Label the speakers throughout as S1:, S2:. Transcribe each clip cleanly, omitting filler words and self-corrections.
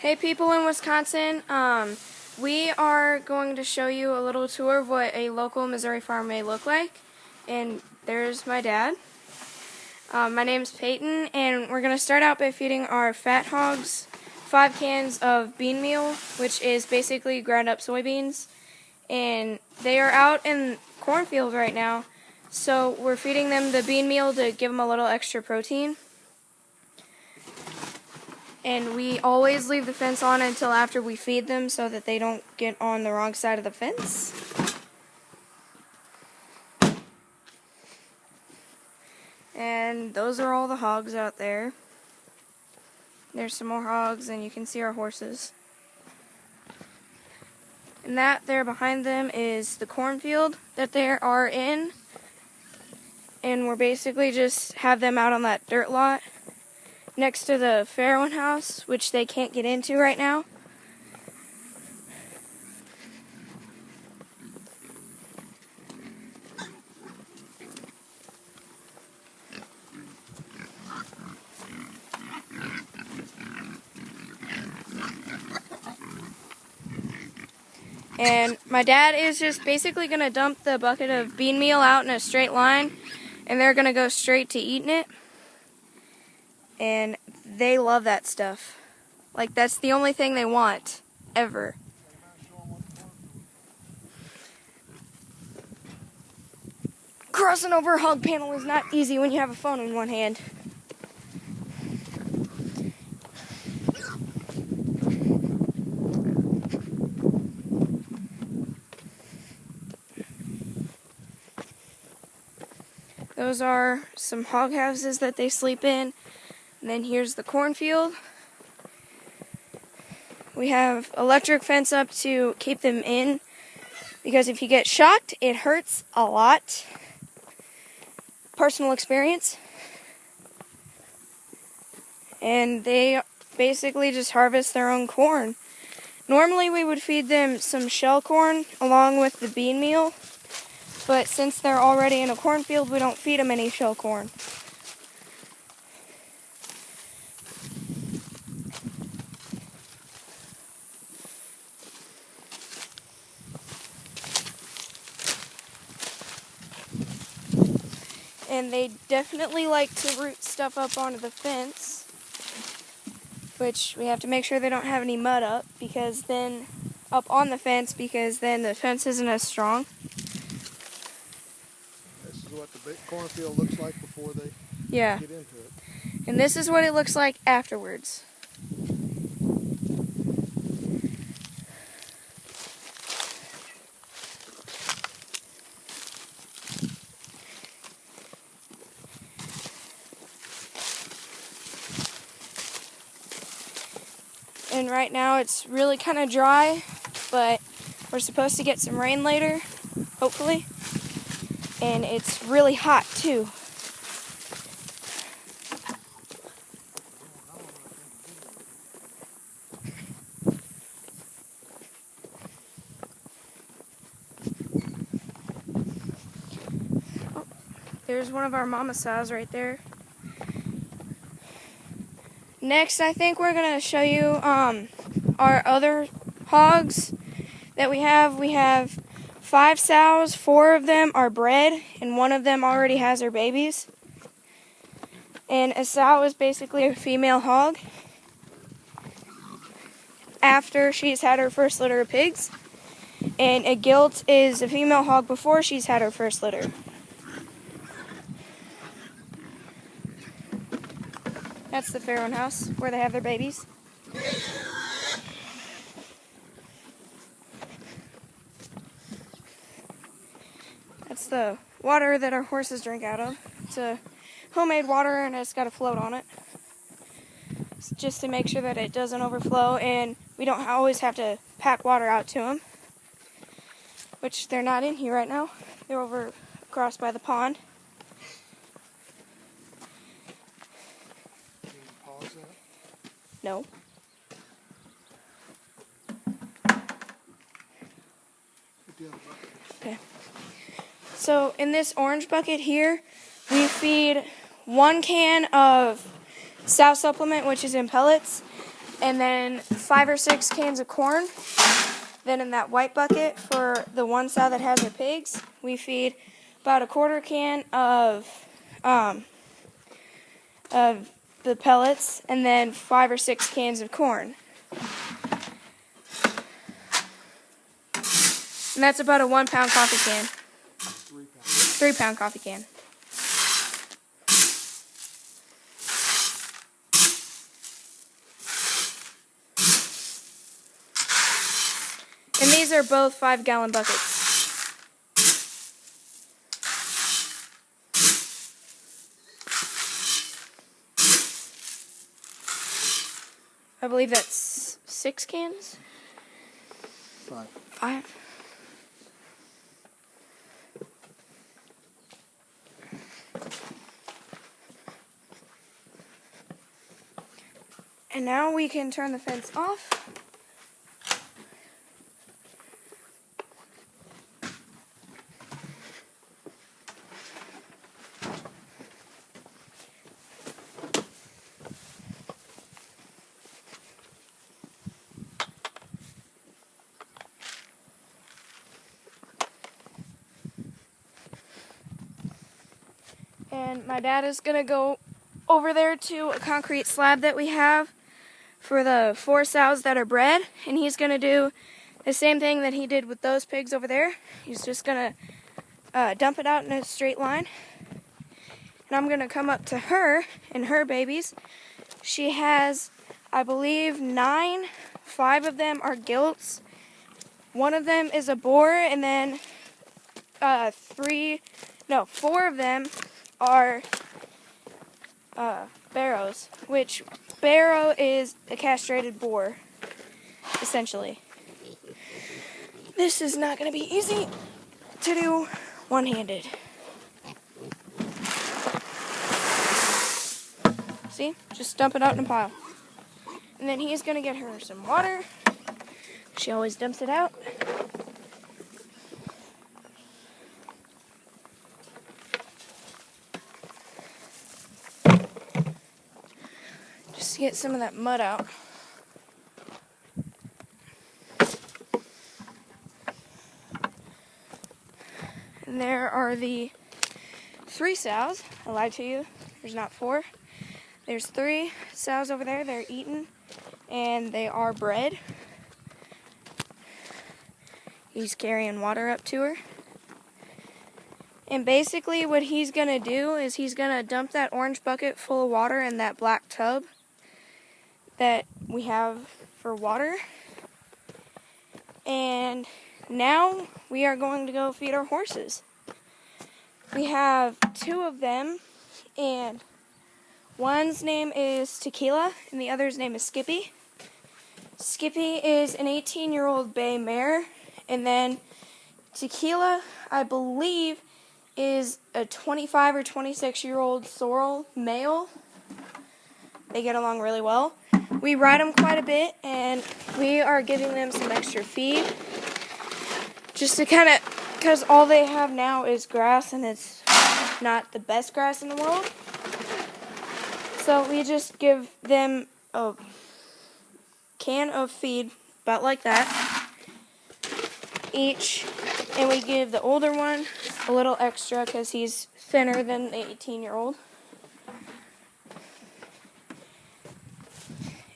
S1: Hey people in Wisconsin, we are going to show you a little tour of what a local Missouri farm may look like. And there's my dad. My name's Peyton, and we're going to start out by feeding our fat hogs 5 cans of bean meal, which is basically ground up soybeans. And they are out in cornfield right now, so we're feeding them the bean meal to give them a little extra protein. And we always leave the fence on until after we feed them so that they don't get on the wrong side of the fence. And those are all the hogs out there. There's some more hogs, and you can see our horses. And that there behind them is the cornfield that they are in. And we're basically just have them out on that dirt lot next to the farrowing house, which they can't get into right now. And my dad is just basically going to dump the bucket of bean meal out in a straight line, and they're going to go straight to eating it. And they love that stuff. Like, that's the only thing they want, ever. Crossing over a hog panel is not easy when you have a phone in one hand. Those are some hog houses that they sleep in. And then here's the cornfield. We have electric fence up to keep them in, because if you get shocked, it hurts a lot. Personal experience. And they basically just harvest their own corn. Normally we would feed them some shell corn along with the bean meal, but since they're already in a cornfield, we don't feed them any shell corn. And they definitely like to root stuff up onto the fence, which we have to make sure they don't have any mud up, because then up on the fence, because then the fence isn't as strong.
S2: This is what the big cornfield looks like before they get into it.
S1: And this is what it looks like afterwards. And right now it's really kind of dry, but we're supposed to get some rain later, hopefully. And it's really hot too. Oh, there's one of our mama sows right there. Next, I think we're going to show you our other hogs that we have. We have 5 sows. 4 of them are bred, and 1 of them already has her babies. And a sow is basically a female hog after she's had her first litter of pigs. And a gilt is a female hog before she's had her first litter. That's the farrowing house where they have their babies. That's the water that our horses drink out of. It's a homemade water, and it's got a float on it. It's just to make sure that it doesn't overflow, and we don't always have to pack water out to them. Which they're not in here right now. They're over across by the pond. No. Okay. So in this orange bucket here, we feed 1 can of sow supplement, which is in pellets, and then 5 or 6 cans of corn. Then in that white bucket for the one sow that has her pigs, we feed about a quarter can of the pellets, and then 5 or 6 cans of corn. And that's about a 1 pound coffee can. 3 pound coffee can. And these are both 5-gallon buckets. I believe that's 6 cans?
S2: 5.
S1: 5. And now we can turn the fence off. And my dad is going to go over there to a concrete slab that we have for the 4 sows that are bred. And he's going to do the same thing that he did with those pigs over there. He's just going to dump it out in a straight line. And I'm going to come up to her and her babies. She has, I believe, 9. 5 of them are gilts. 1 of them is a boar, and then 4 of them are barrows, which barrow is a castrated boar, essentially. This is not going to be easy to do one-handed. See? Just dump it out in a pile. And then he's going to get her some water. She always dumps it out. Just to get some of that mud out. And there are the 3 sows. I lied to you. There's not 4. There's 3 sows over there. They're eaten, and they are bred. He's carrying water up to her. And basically what he's going to do is he's going to dump that orange bucket full of water in that black tub that we have for water. And now we are going to go feed our horses. We have 2 of them, and one's name is Tequila and the other's name is Skippy. Skippy is an 18-year-old bay mare, and then Tequila, I believe, is a 25 or 26-year-old sorrel male. They get along really well. We ride them quite a bit, and we are giving them some extra feed. Just to kind of, because all they have now is grass, and it's not the best grass in the world. So we just give them a can of feed, about like that, each. And we give the older one a little extra because he's thinner than the 18-year-old.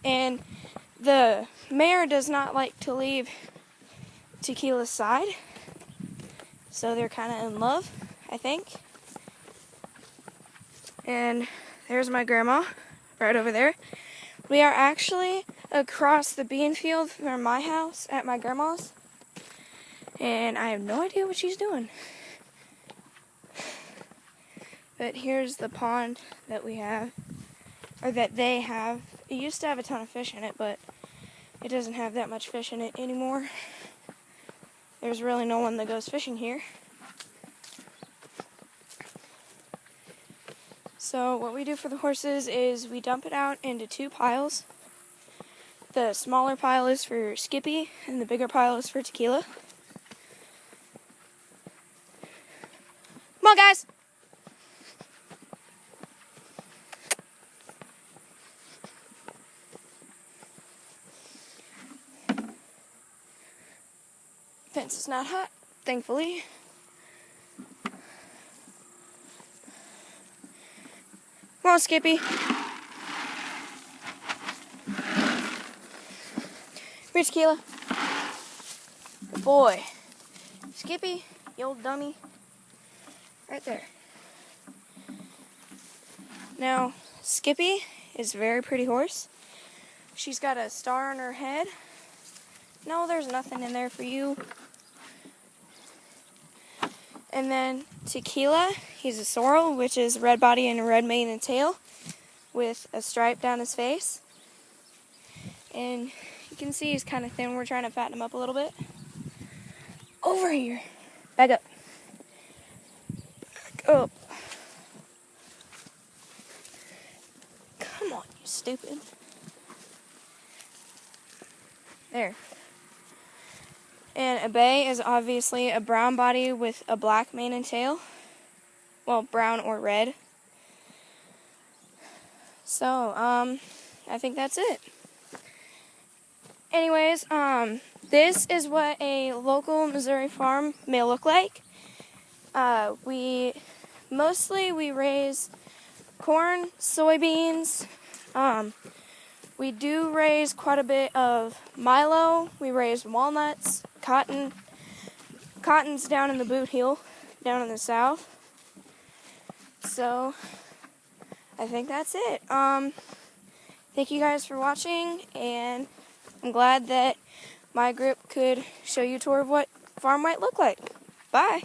S1: And the mare does not like to leave Tequila's side, so they're kind of in love, I think. And there's my grandma right over there. We are actually across the bean field from my house at my grandma's, and I have no idea what she's doing. But here's the pond that we have, or that they have. It used to have a ton of fish in it, but it doesn't have that much fish in it anymore. There's really no one that goes fishing here. So what we do for the horses is we dump it out into 2 piles. The smaller pile is for Skippy, and the bigger pile is for Tequila. Come on, guys! Fence is not hot, thankfully. Come on, Skippy. Here, Tequila. Good boy. Skippy, you old dummy. Right there. Now, Skippy is a very pretty horse. She's got a star on her head. No, there's nothing in there for you. And then Tequila, he's a sorrel, which is red body and a red mane and tail with a stripe down his face. And you can see he's kind of thin. We're trying to fatten him up a little bit. Over here. Back up. Back up. Come on, you stupid. There. And a bay is obviously a brown body with a black mane and tail. Well, brown or red. So, I think that's it. Anyways, this is what a local Missouri farm may look like. We raise corn, soybeans. We do raise quite a bit of milo. We raise walnuts, cotton. Cotton's down in the boot heel, down in the south. So, I think that's it. Thank you guys for watching, and I'm glad that my group could show you a tour of what farm might look like. Bye.